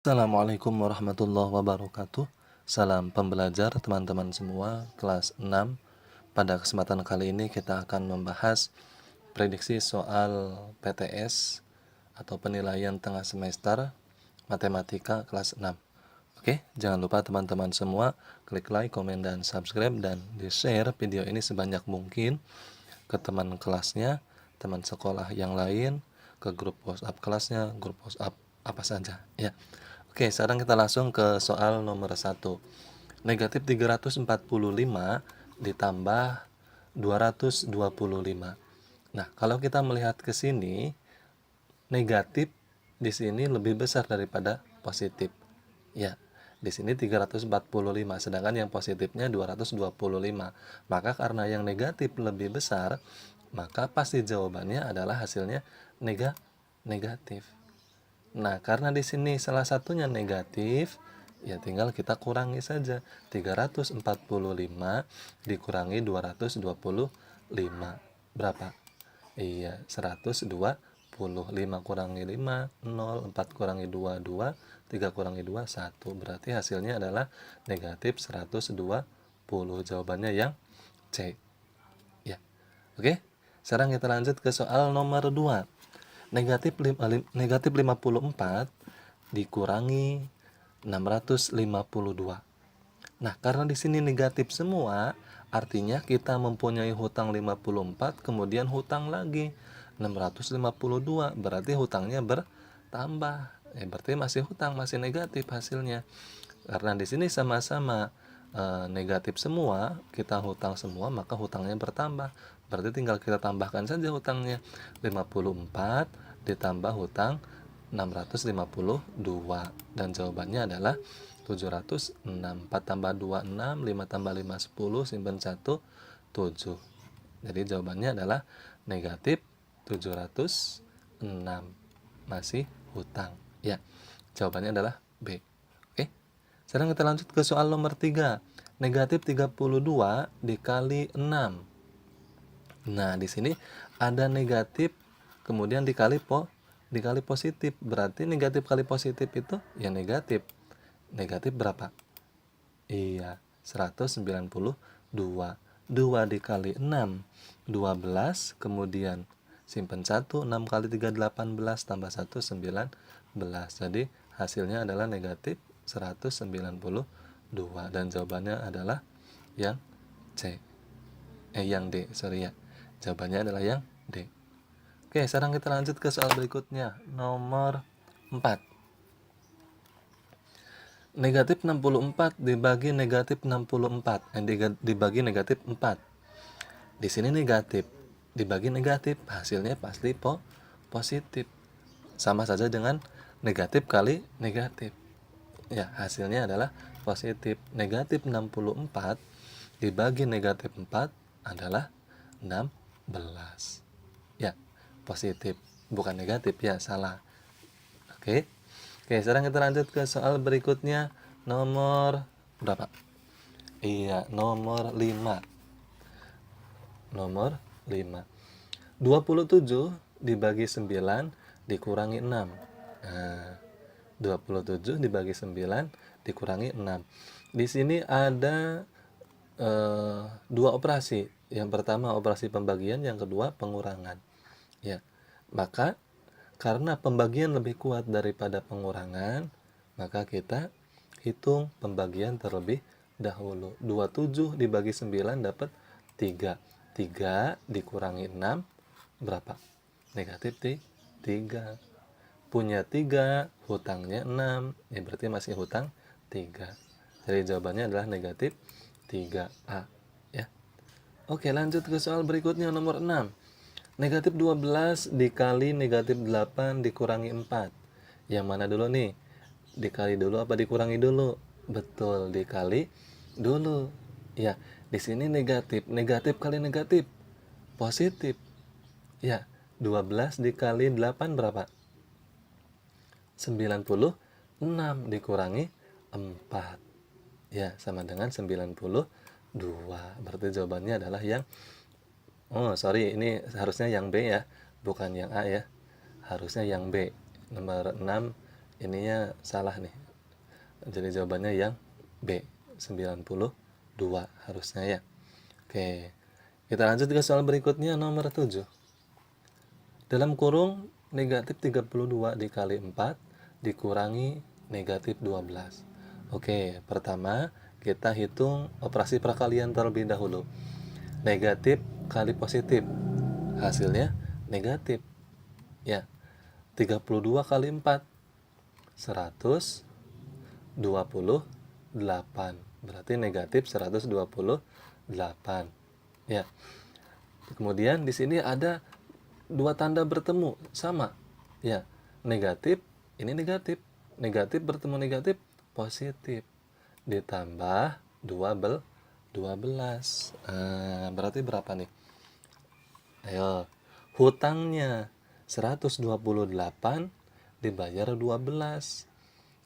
Assalamualaikum warahmatullahi wabarakatuh. Salam pembelajar teman-teman semua kelas 6. Pada kesempatan kali ini kita akan membahas prediksi soal PTS atau penilaian tengah semester matematika kelas 6. Oke, jangan lupa teman-teman semua klik like, komen, dan subscribe, dan di-share video ini sebanyak mungkin ke teman kelasnya, teman sekolah yang lain, ke grup WhatsApp kelasnya, grup WhatsApp apa saja ya. Oke, sekarang kita langsung ke soal nomor 1. Negatif 345 ditambah 225. Nah, kalau kita melihat ke sini, negatif di sini lebih besar daripada positif. Ya, di sini 345, sedangkan yang positifnya 225. Maka karena yang negatif lebih besar, maka pasti jawabannya adalah hasilnya negatif. Nah, karena di sini salah satunya negatif, ya tinggal kita kurangi saja. 345 dikurangi 225. Berapa? Iya, 125. Kurangi 5, 0. 4 kurangi 2, 2. 3 kurangi 2, 1. Berarti hasilnya adalah negatif 120. Jawabannya yang C. Ya. Oke. Sekarang kita lanjut ke soal nomor 2. Negatif 54 dikurangi 652. Nah, karena di sini negatif semua, artinya kita mempunyai hutang 54, kemudian hutang lagi 652, berarti hutangnya bertambah. Berarti masih hutang, masih negatif hasilnya. Karena di sini sama-sama negatif semua, kita hutang semua, maka hutangnya bertambah. Berarti tinggal kita tambahkan saja hutangnya. 54 ditambah hutang 652, dan jawabannya adalah 706. 4 tambah 2, 6. 5 tambah 5, 10. Simpan 1, 7. Jadi jawabannya adalah negatif 706. Masih hutang. Ya, jawabannya adalah B. Oke. Sekarang kita lanjut ke soal nomor 3. Negatif 32 dikali 6. Nah, di sini ada negatif kemudian dikali positif. Berarti negatif kali positif itu ya negatif. Negatif berapa? Iya, 192. 2 dikali 6, 12. Kemudian simpan 1, 6 kali 3, 18. Tambah 1, 19. Jadi hasilnya adalah negatif 192. Dan jawabannya adalah yang C. Yang D, sorry ya. Jawabannya adalah yang D. Oke, sekarang kita lanjut ke soal berikutnya. Nomor 4. Negatif 64 dibagi negatif 64. Dibagi negatif 4. Di sini negatif dibagi negatif, hasilnya pasti positif. Sama saja dengan negatif kali negatif. Ya, hasilnya adalah positif. Negatif 64 dibagi negatif 4 adalah 16. Ya, positif. Bukan negatif ya, salah. Oke. Oke, sekarang kita lanjut ke soal berikutnya. Nomor berapa? Iya, nomor 5. Nomor 5. 27 dibagi 9 dikurangi 6. Nah, 27 dibagi 9 dikurangi 6. Di sini ada dua operasi. Yang pertama operasi pembagian, yang kedua pengurangan. Ya, maka karena pembagian lebih kuat daripada pengurangan, maka kita hitung pembagian terlebih dahulu. 27 dibagi 9 dapat 3. 3 dikurangi 6 berapa? Negatif 3. Punya 3, hutangnya 6. Ya berarti masih hutang 3. Jadi jawabannya adalah negatif 3A. Ya. Oke, lanjut ke soal berikutnya nomor 6. Negatif 12 dikali negatif 8 dikurangi 4. Yang mana dulu nih? Dikali dulu apa dikurangi dulu? Betul, dikali dulu. Ya, di sini negatif. Negatif kali negatif positif. Ya, 12 dikali 8 berapa? 96 dikurangi 4. Ya, sama dengan 92. Berarti jawabannya adalah yang sorry, ini harusnya yang B ya, bukan yang A ya. Harusnya yang B. Nomor 6 ininya salah nih. Jadi jawabannya yang B, 92 harusnya ya. Oke, kita lanjut ke soal berikutnya nomor 7. Dalam kurung negatif 32 dikali 4 dikurangi negatif 12. Oke, pertama kita hitung operasi perkalian terlebih dahulu. Negatif kali positif, hasilnya negatif. Ya, 32 kali 4, 128. Berarti negatif 128. Ya. Kemudian di sini ada dua tanda bertemu sama. Ya, negatif, ini negatif. Negatif bertemu negatif, positif. Ditambah 12. Berarti berapa nih? Ayo, hutangnya 128 dibayar 12.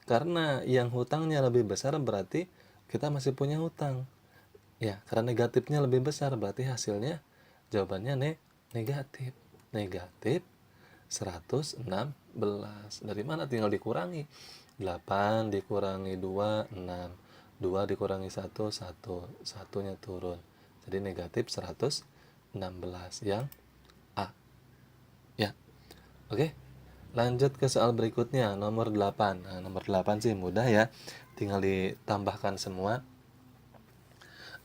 Karena yang hutangnya lebih besar berarti kita masih punya hutang. Ya, karena negatifnya lebih besar berarti hasilnya jawabannya negatif. Negatif 116. Dari mana? Tinggal dikurangi. 8 dikurangi 2, 6. 2 dikurangi 1, 1. Satunya turun. Jadi negatif 116 yang A. Ya. Oke. Lanjut ke soal berikutnya, nomor 8. Nah, nomor 8 sih mudah ya. Tinggal ditambahkan semua.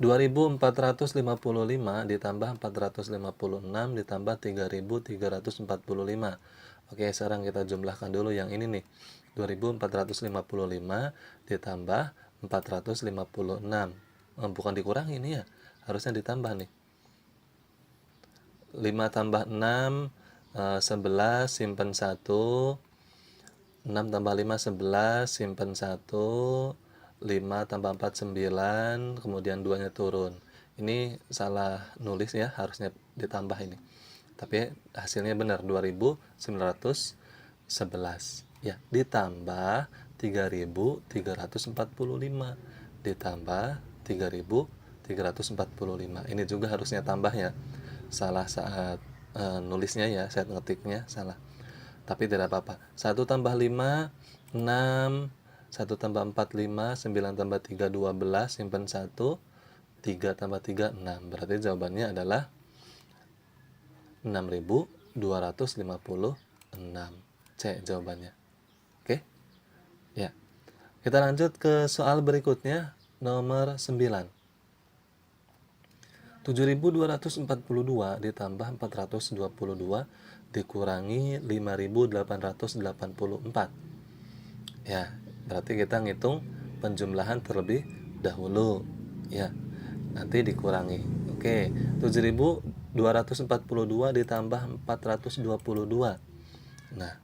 2455 ditambah 456 ditambah 3345. Oke, sekarang kita jumlahkan dulu yang ini nih. 2455 ditambah 456. Bukan dikurangi ini ya. Harusnya ditambah nih. 5 tambah 6 11 simpen 1. 6 tambah 5 11 simpen 1. 5 tambah 4 9, kemudian 2 nya turun. Ini salah nulis ya, harusnya ditambah ini. Tapi hasilnya benar 2911. Ya, ditambah 3345 ditambah 3345. Ini juga harusnya tambahnya. Salah saat nulisnya ya, saat ngetiknya salah. Tapi tidak apa-apa. 1 tambah 5 6, 1 tambah 4 5, 9 tambah 3 12, simpan 1, 3 tambah 3 6. Berarti jawabannya adalah 6256. C jawabannya. Oke? Ya. Kita lanjut ke soal berikutnya, nomor 9. 7242 ditambah 422 dikurangi 5884. Ya, berarti kita ngitung penjumlahan terlebih dahulu. Ya, nanti dikurangi. Oke, 7242 ditambah 422. Nah,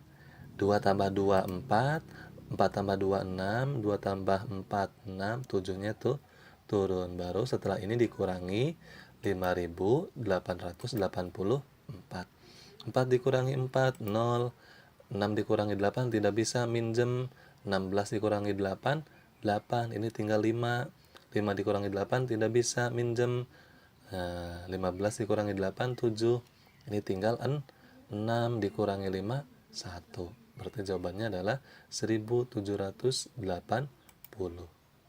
2 tambah 2 4, 4 tambah 2 6, 2 tambah 4 6, 7-nya tuh turun. Baru setelah ini dikurangi 5884. 4 dikurangi 4 0, 6 dikurangi 8 tidak bisa minjem. 16 dikurangi 8 8, ini tinggal 5. 5 dikurangi 8 tidak bisa minjem. 15 dikurangi 8 7, ini tinggal 6 dikurangi 5 1. Berarti jawabannya adalah 1780.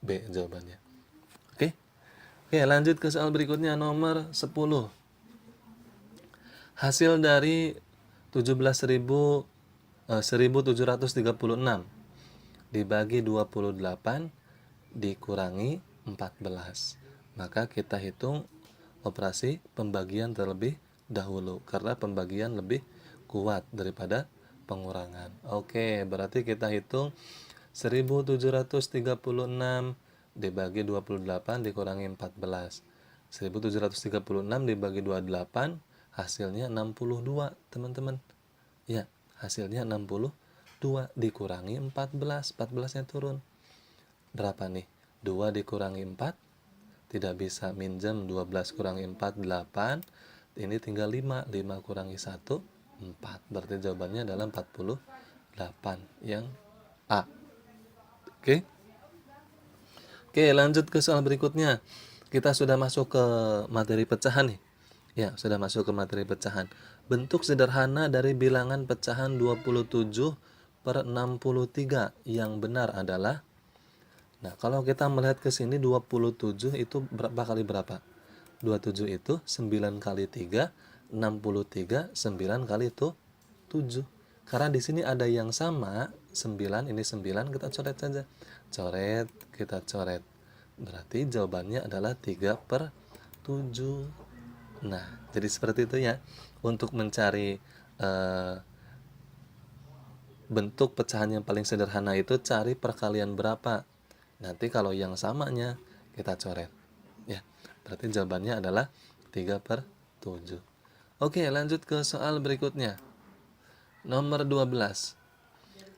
B jawabannya. Oke. Oke, lanjut ke soal berikutnya, nomor 10. Hasil dari 1736 dibagi 28 dikurangi 14. Maka kita hitung operasi pembagian terlebih dahulu karena pembagian lebih kuat daripada pengurangan. Oke, berarti kita hitung 1736 dibagi 28 dikurangi 14. 1736 dibagi 28 hasilnya 62, teman-teman. Ya, hasilnya 62 dikurangi 14. 14-nya turun. Berapa nih? 2 dikurangi 4. Tidak bisa minjem. 12 kurangi 4, 8. Ini tinggal 5. 5 kurangi 1, 4. Berarti jawabannya adalah 48. Yang A. Oke. Oke, lanjut ke soal berikutnya. Kita sudah masuk ke materi pecahan nih. Ya, sudah masuk ke materi pecahan. Bentuk sederhana dari bilangan pecahan 27 per 63. Yang benar adalah, nah kalau kita melihat ke sini 27 itu berapa kali berapa? 27 itu 9 kali 3, 63, 9 kali itu 7. Karena di sini ada yang sama, 9, ini 9, kita coret saja. Coret, kita coret. Berarti jawabannya adalah 3 per 7. Nah, jadi seperti itu ya. Untuk mencari bentuk pecahan yang paling sederhana itu cari perkalian berapa. Nanti kalau yang samanya kita coret. Ya, berarti jawabannya adalah 3 per 7. Oke, lanjut ke soal berikutnya. Nomor 12.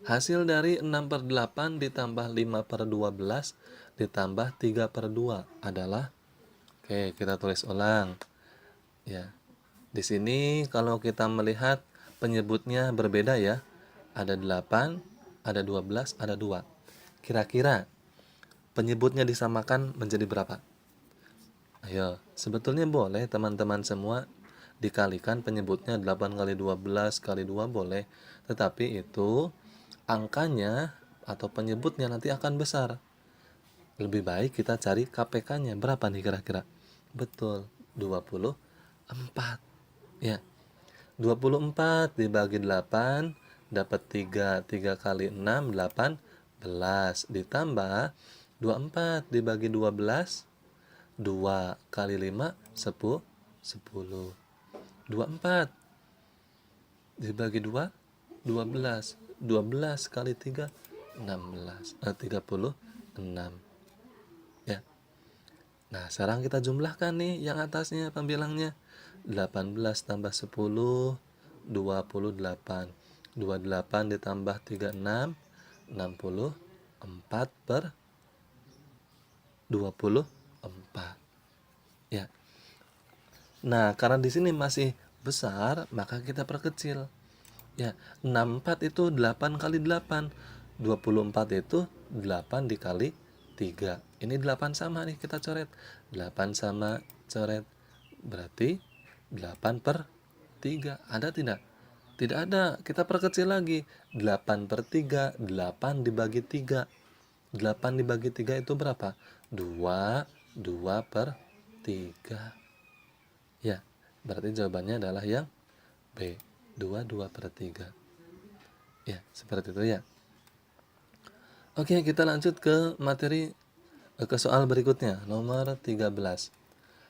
Hasil dari 6 per 8 ditambah 5 per 12 ditambah 3 per 2 adalah, oke, kita tulis ulang. Ya, di sini kalau kita melihat penyebutnya berbeda ya. Ada 8, ada 12, ada 2. Kira-kira penyebutnya disamakan menjadi berapa? Ayo, sebetulnya boleh teman-teman semua dikalikan penyebutnya 8 kali 12 kali 2 boleh. Tetapi itu angkanya atau penyebutnya nanti akan besar. Lebih baik kita cari KPK-nya. Berapa nih kira-kira? Betul, 24. Ya, 24 dibagi 8 dapat 3. 3 kali 6, 18. Ditambah 24 dibagi 12, 2 kali 5, 10. 24 dibagi 2, 12. 12 kali 3, 16. 36. Ya. Nah, sekarang kita jumlahkan nih yang atasnya pembilangnya. 18 tambah 10, 28. 28 ditambah 36, 64 per 24. Ya. Nah, karena di sini masih besar, maka kita perkecil. Ya, 64 itu 8 kali 8. 24 itu 8 dikali 3. Ini 8 sama nih, kita coret. 8 sama, coret. Berarti 8 per 3. Ada tidak? Tidak ada. Kita perkecil lagi. 8 per 3, 8 dibagi 3. 8 dibagi 3 itu berapa? 2, 2 per 3. Ya, berarti jawabannya adalah yang B. 2, 2 per 3. Ya, seperti itu ya. Oke, kita lanjut ke materi, ke soal berikutnya. Nomor 13.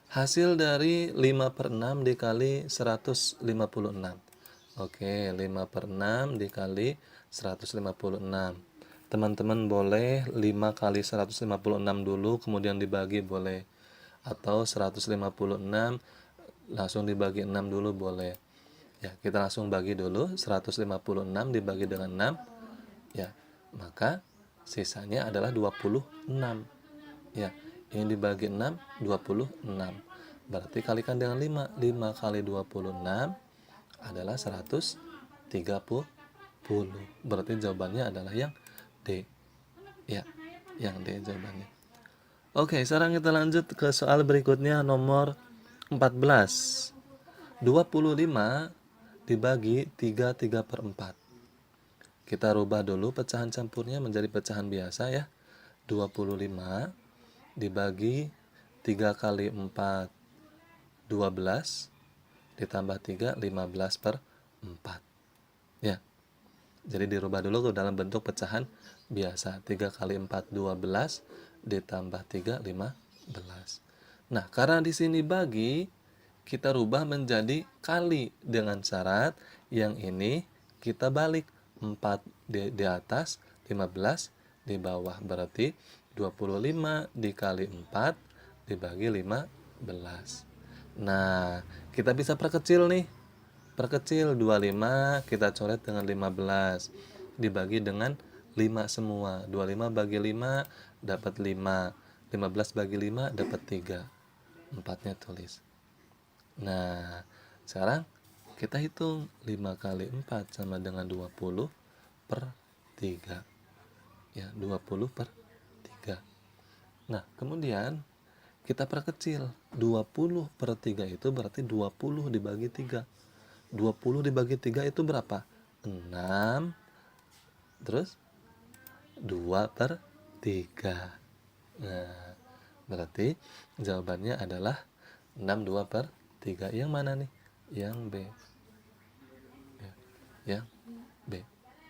Hasil dari 5 per 6 dikali 156. Oke, 5 per 6 dikali 156. Teman-teman boleh 5 kali 156 dulu, kemudian dibagi boleh. Atau 156 langsung dibagi 6 dulu boleh. Ya, kita langsung bagi dulu. 156 dibagi dengan 6. Ya, maka sisanya adalah 26. Ya, ini dibagi 6, 26. Berarti kalikan dengan 5. 5 kali 26 adalah 130. Berarti jawabannya adalah yang D. Ya, yang D jawabannya. Oke, sekarang kita lanjut ke soal berikutnya, nomor 14. 25 dibagi 3 per 4. Kita rubah dulu pecahan campurnya menjadi pecahan biasa ya. 25 dibagi 3 kali 4, 12. Ditambah 3, 15 per 4. Ya, jadi dirubah dulu ke dalam bentuk pecahan biasa. 3 kali 4, 12. Ditambah 3, 15. Nah, karena di sini bagi, kita rubah menjadi kali dengan syarat yang ini kita balik. 4 di atas, 15 di bawah. Berarti 25 dikali 4 dibagi 15. Nah, kita bisa perkecil nih. Perkecil 25 kita coret dengan 15. Dibagi dengan 5 semua. 25 bagi 5 dapat 5. 15 bagi 5 dapat 3. 4-nya tulis. Nah, sekarang kita hitung 5 kali 4 sama dengan 20 per 3. Ya, 20 per 3. Nah, kemudian kita perkecil. 20 per 3 itu berarti 20 dibagi 3. 20 dibagi 3 itu berapa? 6 Terus 2/3. Nah, berarti jawabannya adalah 6/2/3. Yang mana nih? Yang B. Ya, yang B.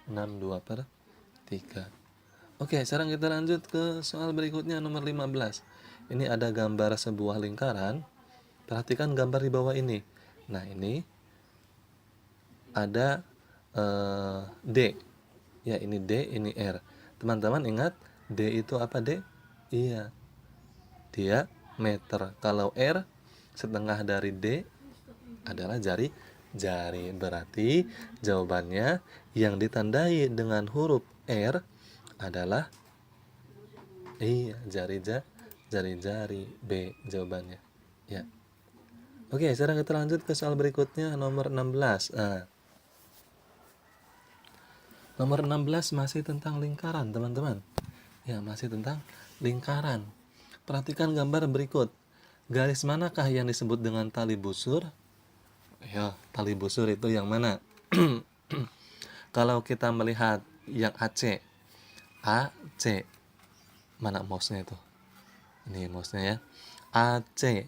6/2/3. Oke, sekarang kita lanjut ke soal berikutnya nomor 15. Ini ada gambar sebuah lingkaran. Perhatikan gambar di bawah ini. Nah, ini ada D. Ya, ini D, ini R. Teman-teman ingat D itu apa, D? Iya, diameter. Kalau R setengah dari D adalah jari. Berarti jawabannya yang ditandai dengan huruf R adalah jari-jari. B jawabannya. Ya. Oke, sekarang kita lanjut ke soal berikutnya nomor 16. Nomor 16 masih tentang lingkaran, teman-teman. Ya, masih tentang lingkaran. Perhatikan gambar berikut. Garis manakah yang disebut dengan tali busur? Ya, tali busur itu yang mana? Kalau kita melihat yang AC, mana mouse-nya itu? Ini mouse-nya ya. AC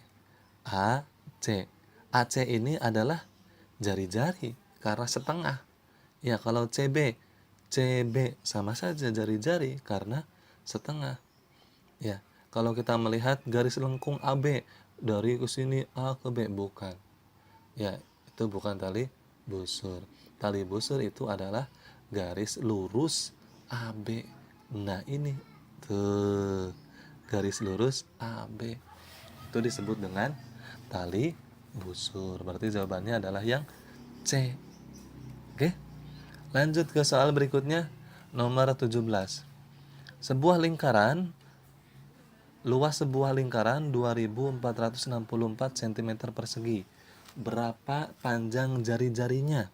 ini adalah jari-jari karena setengah. Ya, kalau CB sama saja jari-jari karena setengah. Ya, kalau kita melihat garis lengkung AB dari ke sini A ke B, bukan. Ya, itu bukan tali busur. Tali busur itu adalah garis lurus AB. Nah, ini tuh garis lurus AB. Itu disebut dengan tali busur. Berarti jawabannya adalah yang C. Oke. Lanjut ke soal berikutnya nomor 17. Luas sebuah lingkaran 2464 cm persegi. Berapa panjang jari-jarinya?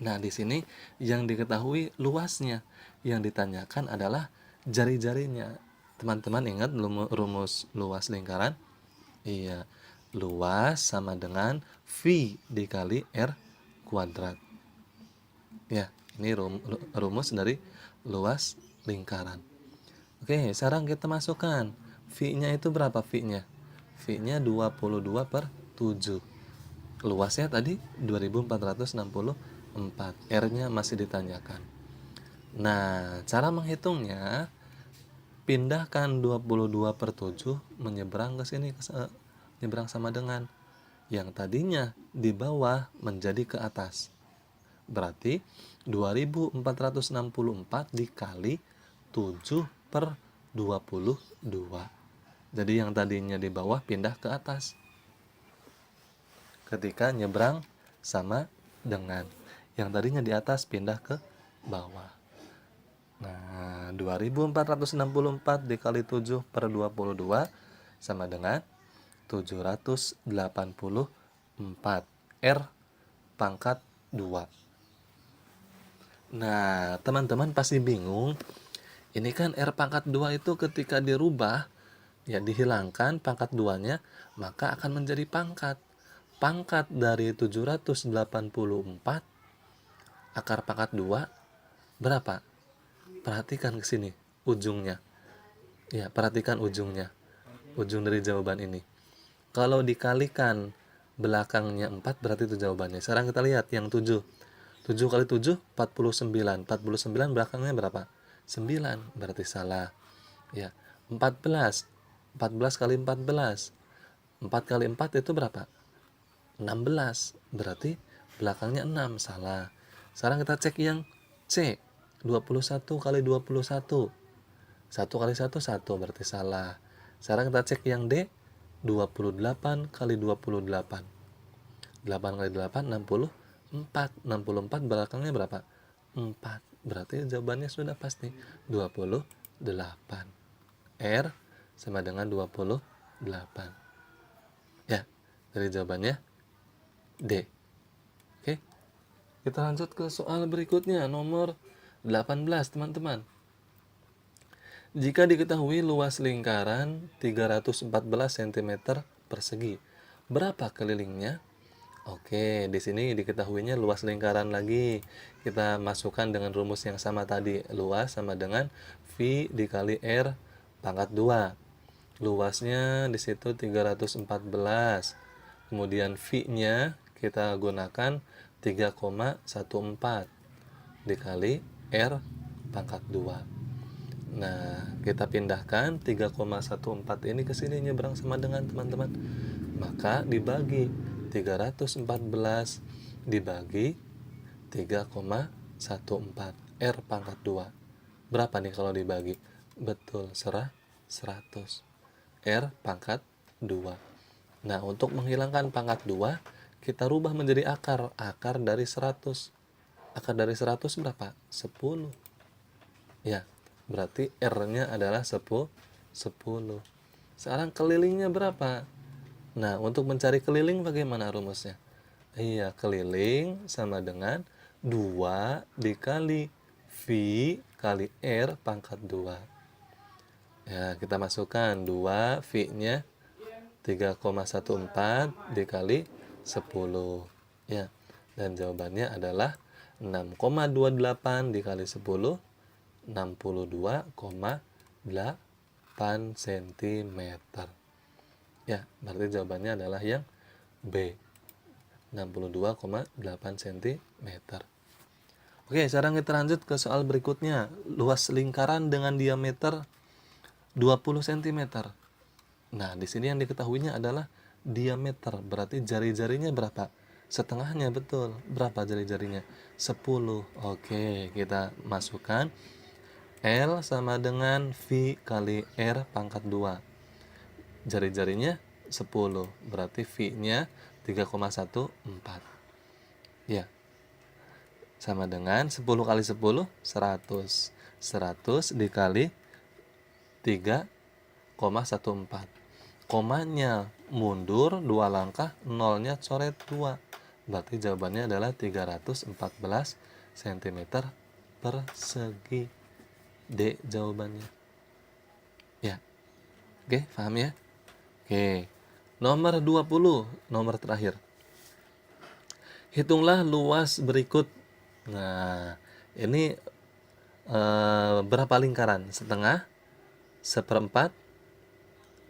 Nah, di sini yang diketahui luasnya. Yang ditanyakan adalah jari-jarinya. Teman-teman ingat rumus luas lingkaran? Iya, luas sama dengan V dikali R kuadrat. Ya, ini rumus dari luas lingkaran. Oke, sekarang kita masukkan. V-nya itu berapa V-nya? V-nya 22/7. Luasnya tadi 2464. R-nya masih ditanyakan. Nah, cara menghitungnya, pindahkan 22/7 menyeberang ke sini, menyeberang sama dengan yang tadinya di bawah menjadi ke atas. Berarti 2464 dikali 7/22. Jadi yang tadinya di bawah pindah ke atas ketika nyebrang sama dengan yang tadinya di atas pindah ke bawah. Nah, 2464 dikali 7/22 sama dengan 784 R pangkat 2. Nah, teman-teman pasti bingung. Ini kan R pangkat 2 itu ketika dirubah, ya dihilangkan pangkat 2-nya, maka akan menjadi pangkat. Pangkat dari 784, akar pangkat 2, berapa? Perhatikan ke sini, ujungnya. Ya, perhatikan ujungnya. Ujung dari jawaban ini. Kalau dikalikan belakangnya 4, berarti itu jawabannya. Sekarang kita lihat yang 7. 7 kali 7, 49. 49 belakangnya berapa? 9, berarti salah. Ya, 14. 14 kali 14. 4 kali 4 itu berapa? 16. Berarti belakangnya 6, salah. Sekarang kita cek yang C. 21 kali 21. 1 kali 1, 1, berarti salah. Sekarang kita cek yang D. 28 kali 28. 8 kali 8, 64. 64 belakangnya berapa? 4. Berarti jawabannya sudah pasti 28. R sama dengan 28. Ya, dari jawabannya D. Oke. Kita lanjut ke soal berikutnya nomor 18, teman-teman. Jika diketahui luas lingkaran 314 cm persegi, berapa kelilingnya? Oke, di sini diketahuinya luas lingkaran lagi. Kita masukkan dengan rumus yang sama tadi. Luas sama dengan V dikali R pangkat 2. Luasnya di situ 314. Kemudian V-nya kita gunakan 3,14 dikali R pangkat 2. Nah, kita pindahkan 3,14 ini ke sini nyebrang sama dengan teman-teman. Maka dibagi 314 dibagi 3,14 R pangkat 2. Berapa nih kalau dibagi? Betul, 100. R pangkat 2. Nah, untuk menghilangkan pangkat 2, kita rubah menjadi akar. Akar dari 100. Akar dari 100 berapa? 10. Ya, berarti R-nya adalah 10. Sekarang kelilingnya berapa? Nah, untuk mencari keliling bagaimana rumusnya? Iya, keliling sama dengan 2 dikali V kali R pangkat 2. Ya, kita masukkan 2, V-nya 3,14 dikali 10. Ya, dan jawabannya adalah 6,28 dikali 10, 62,8 cm. Ya, berarti jawabannya adalah yang B, 62,8 cm. Oke, sekarang kita lanjut ke soal berikutnya. Luas lingkaran dengan diameter 20 cm. Nah, di sini yang diketahuinya adalah diameter. Berarti jari-jarinya berapa? Setengahnya, betul. Berapa jari-jarinya? 10. Oke, kita masukkan L sama dengan V kali R pangkat 2. Jari-jarinya 10. Berarti V-nya 3,14. Ya. Sama dengan 10 kali 10, 100. 100 dikali 3,14. Komanya mundur 2 langkah, nolnya coret 2. Berarti jawabannya adalah 314 cm persegi. D jawabannya. Ya. Oke, paham ya? Oke. Nomor 20, nomor terakhir. Hitunglah luas berikut. Nah, ini berapa lingkaran? Setengah, seperempat,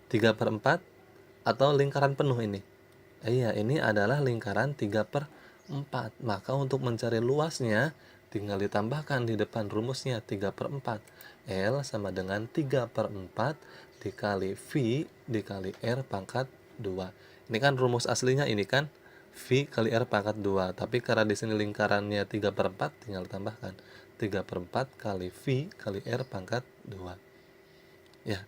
3/4, atau lingkaran penuh ini? Iya, ini adalah lingkaran 3/4. Maka untuk mencari luasnya, tinggal ditambahkan di depan rumusnya 3/4. L sama dengan 3/4 dikali V dikali R pangkat 2. Ini kan rumus aslinya ini kan V kali R pangkat 2. Tapi karena di sini lingkarannya 3/4, tinggal tambahkan 3/4 kali V kali R pangkat 2. Ya.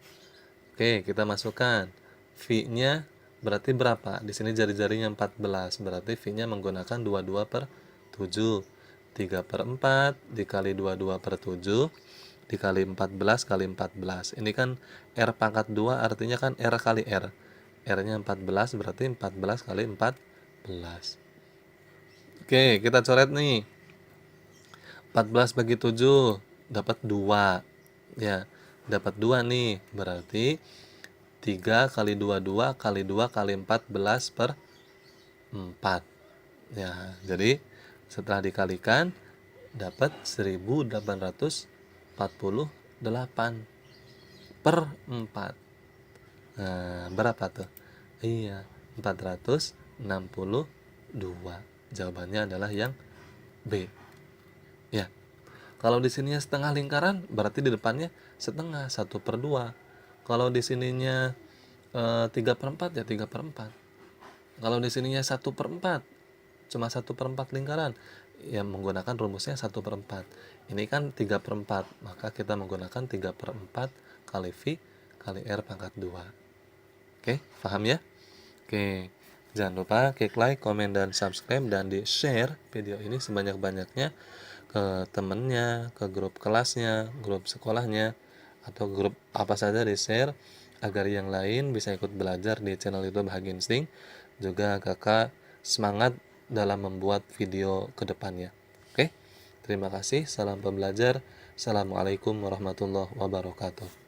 Oke, kita masukkan. V-nya berarti berapa? Di sini jari-jarinya 14. Berarti V-nya menggunakan 22/7. 3/4 dikali 22/7 dikali 14 kali 14. Ini kan R pangkat 2 artinya kan R kali R. R-nya 14 berarti 14 kali 14. Oke, kita coret nih. 14 bagi 7 dapat 2. Ya, dapat 2 nih. Berarti 3 kali 22 kali 2 kali 14/4. Ya, jadi setelah dikalikan dapat 1848/4. Nah, berapa tuh? Iya, 462. Jawabannya adalah yang B. Ya. Kalau di sininya setengah lingkaran, berarti di depannya setengah, 1/2. Kalau di sininya 3/4, ya 3/4. Kalau di sininya 1/4, cuma 1/4 lingkaran, ya menggunakan rumusnya 1/4. Ini kan 3/4, maka kita menggunakan 3/4 kali V kali R pangkat 2. Oke, paham ya? Oke, jangan lupa klik like, komen, dan subscribe, dan di-share video ini sebanyak-banyaknya ke temennya, ke grup kelasnya, grup sekolahnya, atau grup apa saja di-share agar yang lain bisa ikut belajar di channel YouTube Bahagia Insting. Juga kakak semangat dalam membuat video ke depannya. Oke, terima kasih. Salam pembelajar. Assalamualaikum warahmatullahi wabarakatuh.